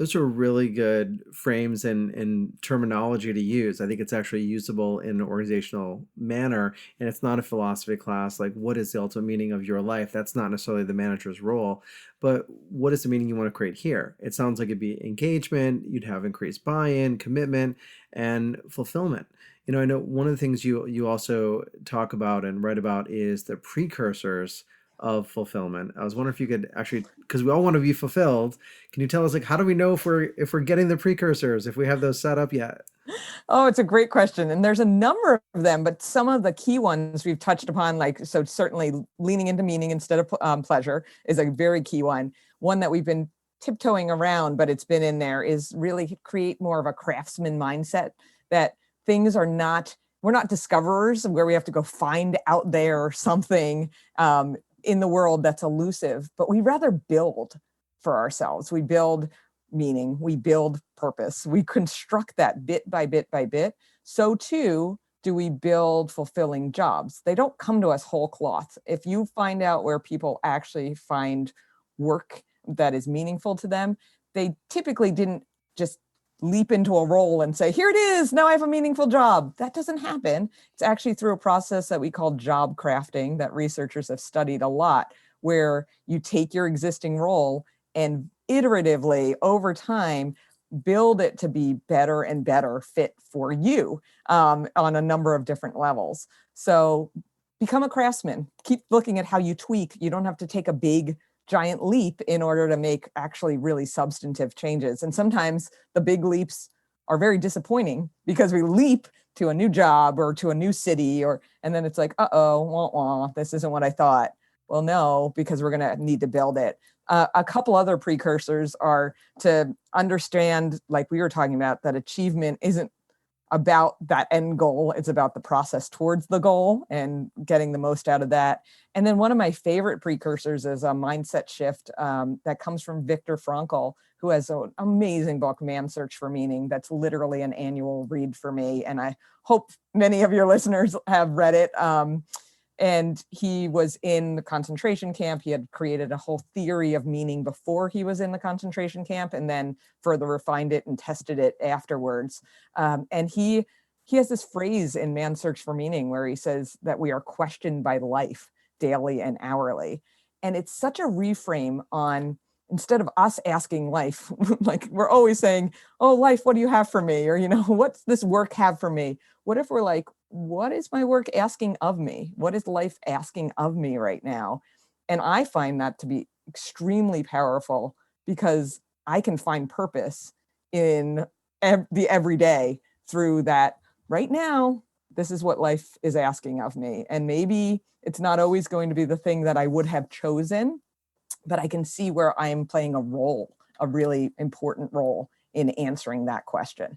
Those are really good frames and terminology to use. I think it's actually usable in an organizational manner, and it's not a philosophy class like what is the ultimate meaning of your life? That's not necessarily the manager's role, but what is the meaning you want to create here? It sounds like it'd be engagement, you'd have increased buy-in, commitment, and fulfillment. I know one of the things you also talk about and write about is the precursors of fulfillment. I was wondering if you could actually, because we all want to be fulfilled, can you tell us like how do we know if we're getting the precursors, if we have those set up yet? Oh, it's a great question. And there's a number of them, but some of the key ones we've touched upon, like, so certainly leaning into meaning instead of pleasure is a very key one. One that we've been tiptoeing around, but it's been in there, is really create more of a craftsman mindset that things are not, we're not discoverers where we have to go find out there something in the world that's elusive, but we rather build for ourselves. We build meaning, we build purpose, we construct that bit by bit by bit. So too do we build fulfilling jobs. They don't come to us whole cloth. If you find out where people actually find work that is meaningful to them, they typically didn't just leap into a role and say, here it is, now I have a meaningful job. That doesn't happen. It's actually through a process that we call job crafting that researchers have studied a lot, where you take your existing role and iteratively over time build it to be better and better fit for you on a number of different levels. So become a craftsman. Keep looking at how you tweak. You don't have to take a big giant leap in order to make actually really substantive changes. And sometimes the big leaps are very disappointing because we leap to a new job or to a new city, and then it's like, wah, wah, this isn't what I thought. Well, no, because we're going to need to build it. A couple other precursors are to understand, like we were talking about, that achievement isn't about that end goal. It's about the process towards the goal and getting the most out of that. And then one of my favorite precursors is a mindset shift that comes from Viktor Frankl, who has an amazing book, Man's Search for Meaning, that's literally an annual read for me. And I hope many of your listeners have read it. And he was in the concentration camp. He had created a whole theory of meaning before he was in the concentration camp, and then further refined it and tested it afterwards. And he has this phrase in Man's Search for Meaning where he says that we are questioned by life daily and hourly. And it's such a reframe on, instead of us asking life, like we're always saying, oh, life, what do you have for me? Or, what's this work have for me? What if we're like, what is my work asking of me? What is life asking of me right now? And I find that to be extremely powerful because I can find purpose in the everyday through that. Right now, this is what life is asking of me. And maybe it's not always going to be the thing that I would have chosen, but I can see where I'm playing a role, a really important role in answering that question.